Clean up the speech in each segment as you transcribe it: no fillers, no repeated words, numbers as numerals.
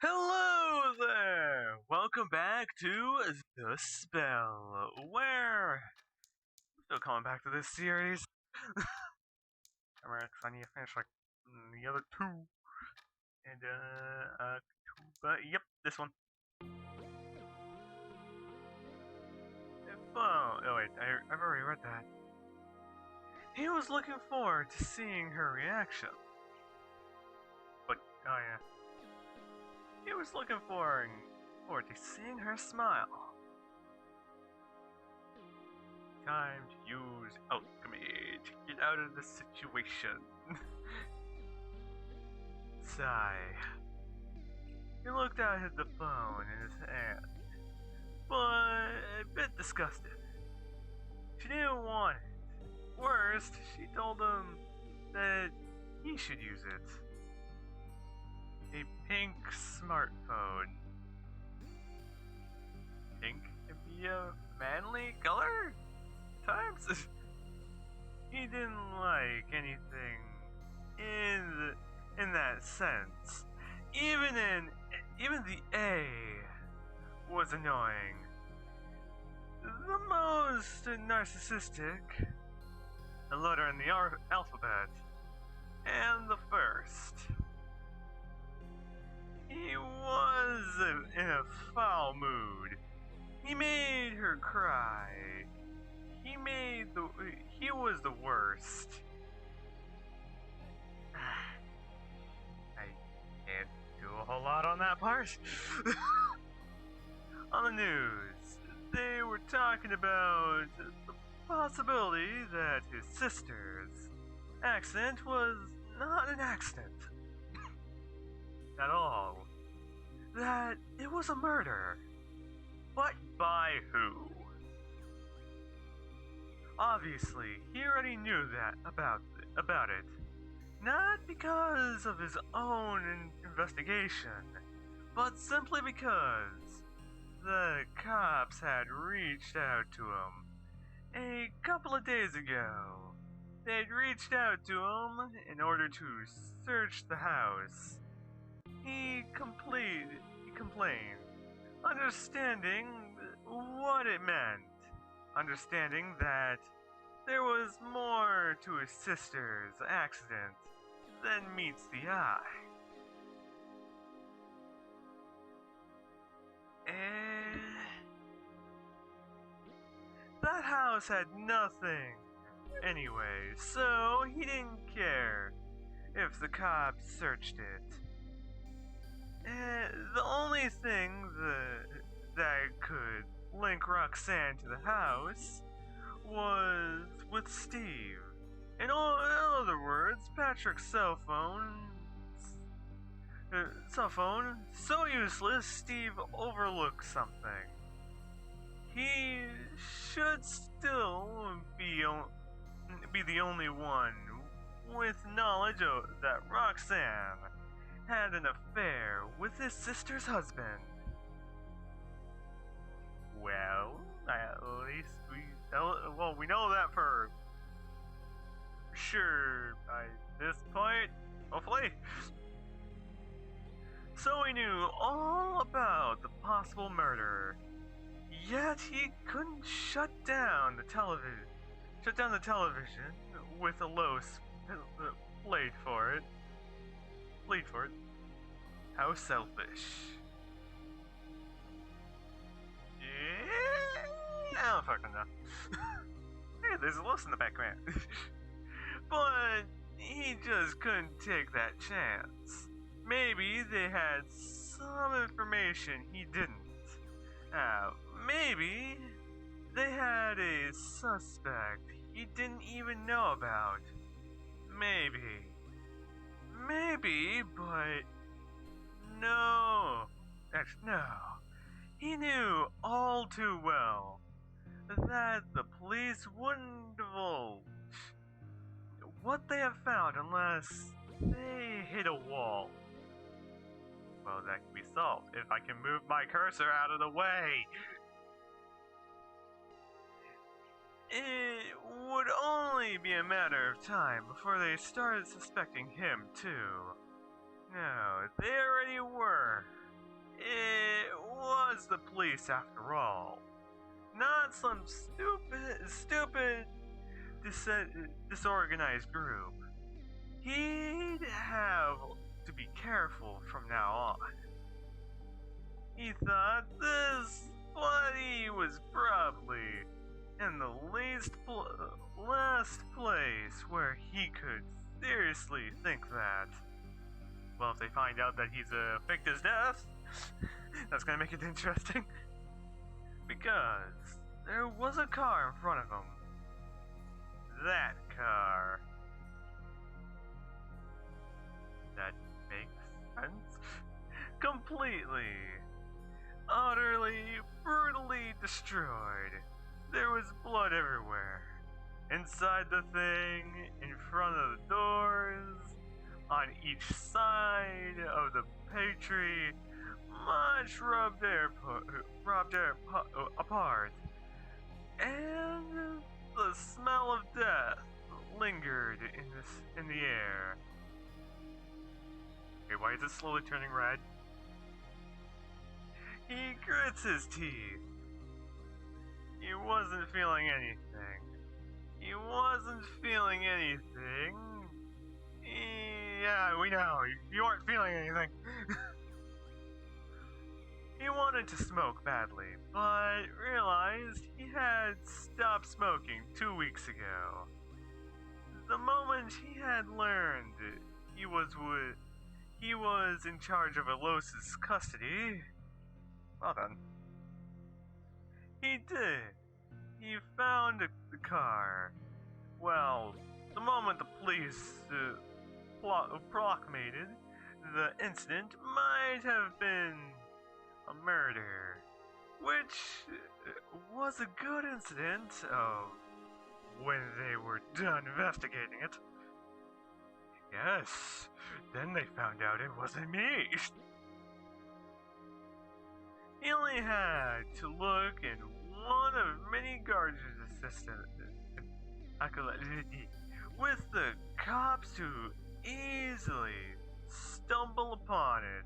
Hello there! Welcome back to The Spell, where I'm still coming back to this series. I need to finish like the other two. And yep, this one. Oh wait, I've already read that. He was looking forward to seeing her reaction. But oh yeah. He was looking forward to seeing her smile. Time to use alchemy to get out of the situation. Sigh. He looked out at the phone in his hand, but a bit disgusted. She didn't want it. Worst, she told him that he should use it. A pink smartphone. Pink can be a manly color? Times? He didn't like anything in that sense. Even the A was annoying. The most narcissistic, the letter in the alphabet, and the first. He was in a foul mood. He made her cry. He was the worst. I can't do a whole lot on that part. On the news, they were talking about the possibility that his sister's accident was not an accident at all. That it was a murder. But by who? Obviously, he already knew that about it. Not because of his own investigation, but simply because the cops had reached out to him a couple of days ago. They'd reached out to him in order to search the house. He complained, understanding what it meant, understanding that there was more to his sister's accident than meets the eye. That house had nothing anyway, so he didn't care if the cops searched it. The only thing that could link Roxanne to the house was with Steve. In other words, Patrick's cell phone, so useless, Steve overlooked something. He should still be the only one with knowledge that Roxanne had an affair with his sister's husband. Well, at least we know that for sure by this point, hopefully. So he knew all about the possible murder, yet he couldn't shut down the television with a low played for it. How selfish. Yeah, I don't fucking know. Hey, there's a Los in the background. But he just couldn't take that chance. Maybe they had some information he didn't. Maybe they had a suspect he didn't even know about. Maybe, but no. Actually, no. He knew all too well that the police wouldn't divulge what they have found unless they hit a wall. Well, that can be solved if I can move my cursor out of the way. It would only be a matter of time before they started suspecting him, too. No, they already were. the police after all. Not some stupid, disorganized group. He'd have to be careful from now on. He thought this bloody was probably in the last place where he could seriously think that. Well, if they find out that he's faked his death, that's gonna make it interesting. Because there was a car in front of him. That car. That makes sense? Completely, utterly, brutally destroyed. There was blood everywhere. Inside the thing, in front of the doors, on each side of the pantry, much rubbed apart. And the smell of death lingered in the air. Okay, why is it slowly turning red? He grits his teeth. He wasn't feeling anything. He wasn't feeling anything. Yeah, we know. You weren't feeling anything. He wanted to smoke badly, but realized he had stopped smoking 2 weeks ago. The moment he had learned he was in charge of Alos's custody, well then, he did. He found the car. Well, the moment the police proclamated the incident might have been a murder, which was a good incident when they were done investigating it. Yes, then they found out it wasn't me. He only had to look in one of many guards' assistants with the cops to easily stumble upon it.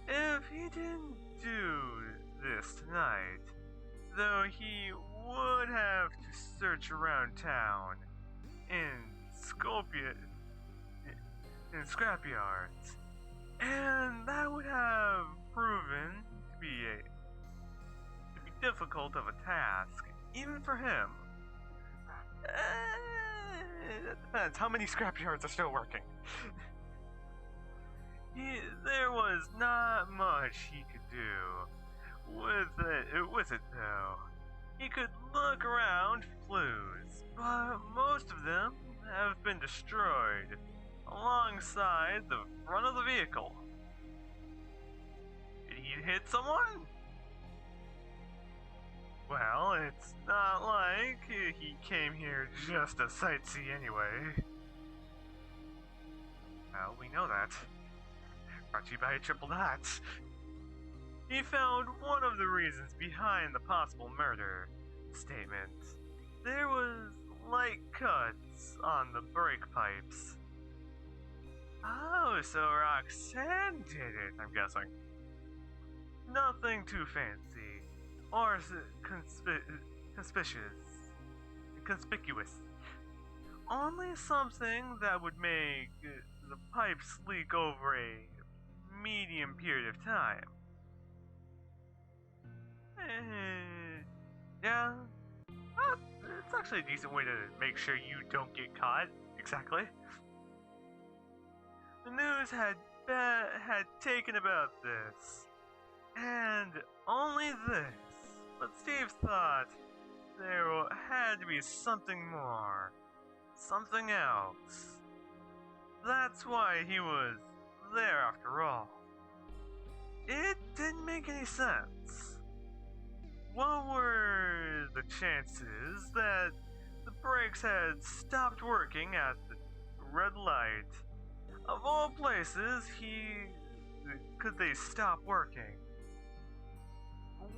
If he didn't do this tonight, though, he would have to search around town in scrapyards, and that would have proven to be difficult of a task, even for him. It depends. How many scrapyards are still working? There was not much he could do with it though. He could look around for clues, but most of them have been destroyed alongside the front of the vehicle. Did he hit someone? Well, it's not like he came here just to sightsee anyway. Well, we know that. Brought to you by Triple Dots. He found one of the reasons behind the possible murder statement. There was light cuts on the brake pipes. Oh, so Roxanne did it, I'm guessing. Nothing too fancy or conspicuous. Only something that would make the pipes leak over a medium period of time. Yeah, it's actually a decent way to make sure you don't get caught. Exactly. The news had taken about this, and only this. But Steve thought there had to be something more, something else. That's why he was there after all. It didn't make any sense. What were the chances that the brakes had stopped working at the red light? Of all places, could they stop working?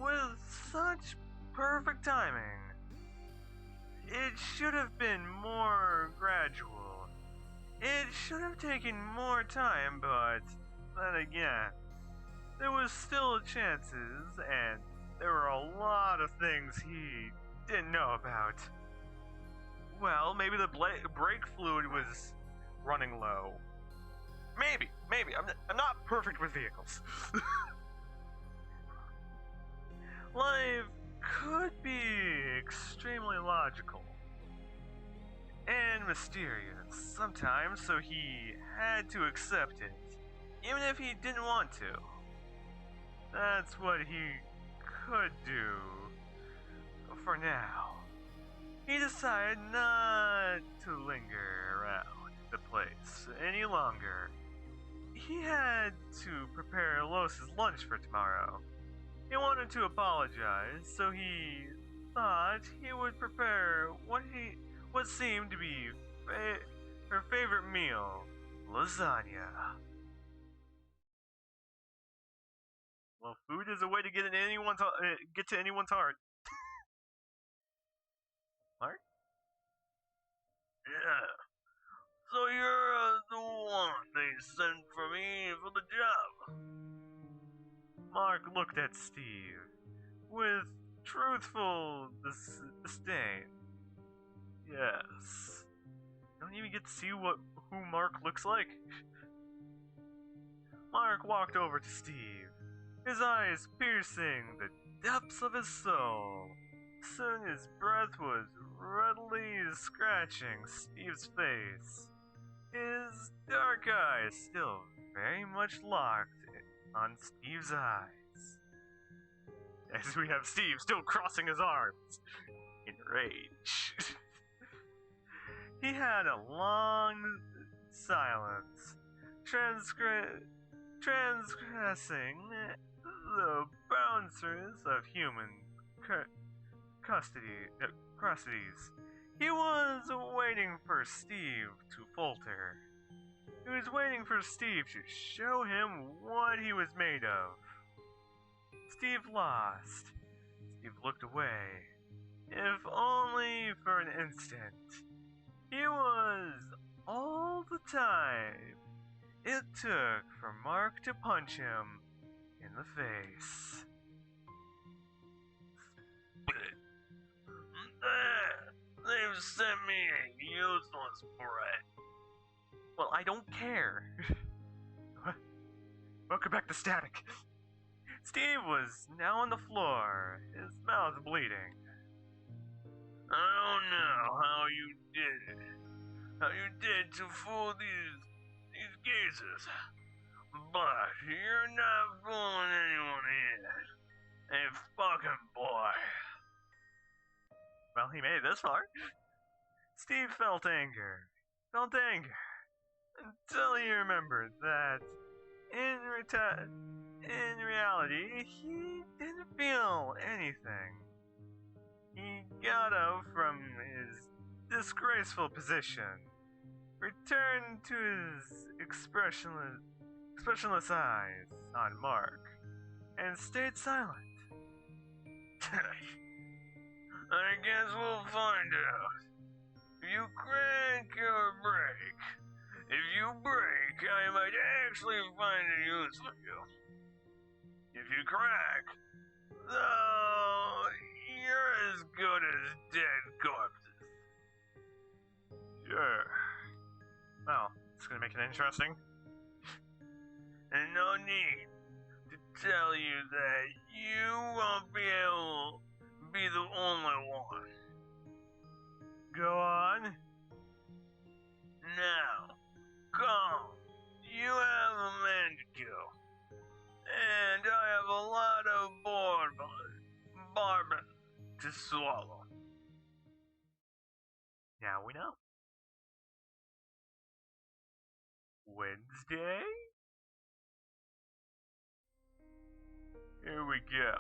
With such perfect timing. It should have been more gradual. It should have taken more time, but then again, there was still chances, and there were a lot of things he didn't know about. Well, maybe the brake fluid was running low. Maybe. I'm not perfect with vehicles. Life could be extremely logical and mysterious sometimes, so he had to accept it, even if he didn't want to. That's what he could do for now. He decided not to linger around the place any longer. He had to prepare Los's lunch for tomorrow. He wanted to apologize, so he thought he would prepare what seemed to be her favorite meal, lasagna. Well, food is a way to get to anyone's heart. Mark? Yeah. So you're the one they sent for me for the job. Mark looked at Steve with truthful disdain. Yes. Don't even get to see who Mark looks like. Mark walked over to Steve, his eyes piercing the depths of his soul. Soon his breath was readily scratching Steve's face, his dark eyes still very much locked on Steve's eyes. As we have Steve still crossing his arms in rage. He had a long silence, transgressing the boundaries of human crudities. He was waiting for Steve to falter. He was waiting for Steve to show him what he was made of. Steve lost. Steve looked away, if only for an instant. He was all the time it took for Mark to punch him in the face. They've sent me a useless brat. Well, I don't care. Welcome back to Static. Steve was now on the floor, his mouth bleeding. I don't know how you did it. How you did to fool these geezers. But you're not fooling anyone here. A fucking boy. Well, he made it this far. Steve felt anger. Until he remembered that in reality, he didn't feel anything. He got up from his disgraceful position, returned to his expressionless eyes on Mark, and stayed silent. I guess we'll find out. If you crack or break. If you break, I might actually find a use for you. If you crack, though, you're as good as dead corpses. Sure. Well, it's gonna make it interesting. And no need to tell you that you won't be able to be the only one. Go on. Now, come. You have a man to kill. And I have a lot of bourbon to swallow. Now we know. Wednesday? Here we go.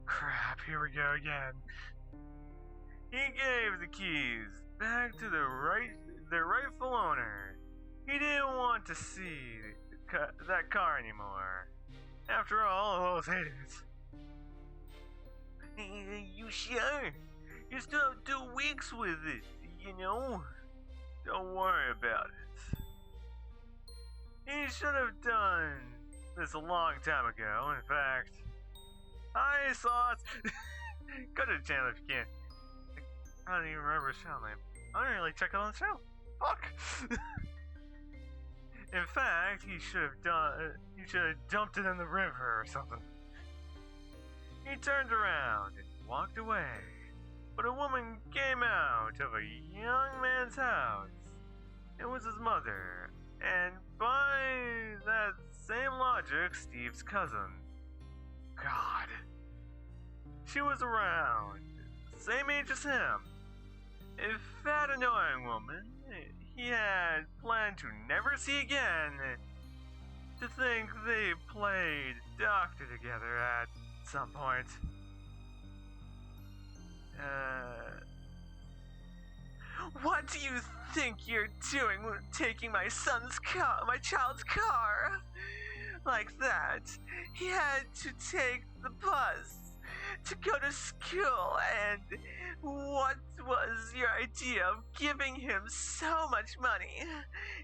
Crap, here we go again. He gave the keys back to the rightful owner. He didn't want to see that car anymore. After all those haters. You sure? You still have 2 weeks with it, you know? Don't worry about it. He should have done this a long time ago. In fact, Hi, Sauce! Go to the channel if you can. I don't even remember his channel name. I didn't really check it on the channel. Fuck! In fact, he should have dumped it in the river or something. He turned around and walked away. But a woman came out of a young man's house. It was his mother, and by that same logic, Steve's cousin. God. She was around, same age as him. A fat, annoying woman he had planned to never see again. To think they played doctor together at some point. What do you think you're doing taking my child's car? Like that. He had to take the bus to go to school, and what was your idea of giving him so much money?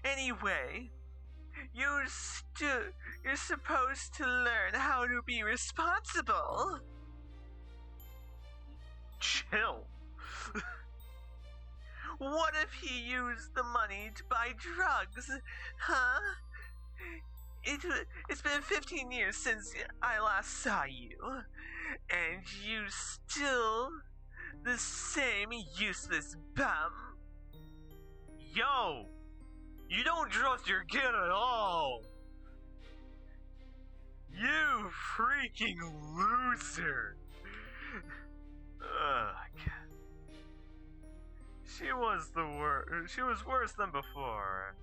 Anyway, you're supposed to learn how to be responsible. Chill. What if he used the money to buy drugs? Huh? It's been 15 years since I last saw you, and you still the same useless bum. Yo! You don't trust your kid at all! You freaking loser! Ugh. She was worse than before.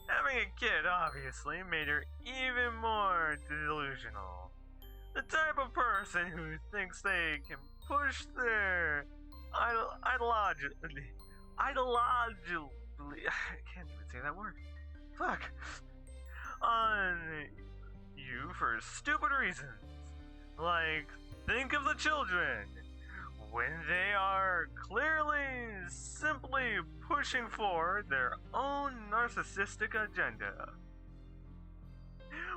Having a kid obviously made her even more delusional. The type of person who thinks they can push their ideologically, I can't even say that word. Fuck. On you for stupid reasons. Like, think of the children. When they are clearly simply pushing forward their own narcissistic agenda.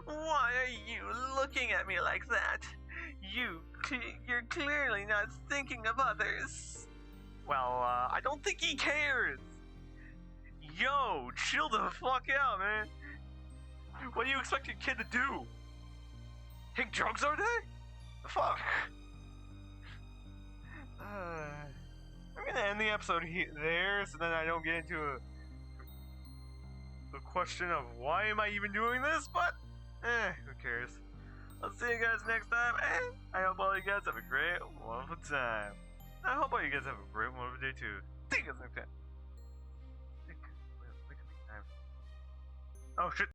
Why are you looking at me like that? You're clearly not thinking of others. Well, I don't think he cares. Yo, chill the fuck out, man. What do you expect your kid to do? Take drugs all day? Fuck. I'm gonna end the episode there, so then I don't get into the question of why am I even doing this, but who cares. I'll see you guys next time, and I hope all you guys have a great, wonderful time. I hope all you guys have a great, wonderful day too. See you guys next time. Oh shit.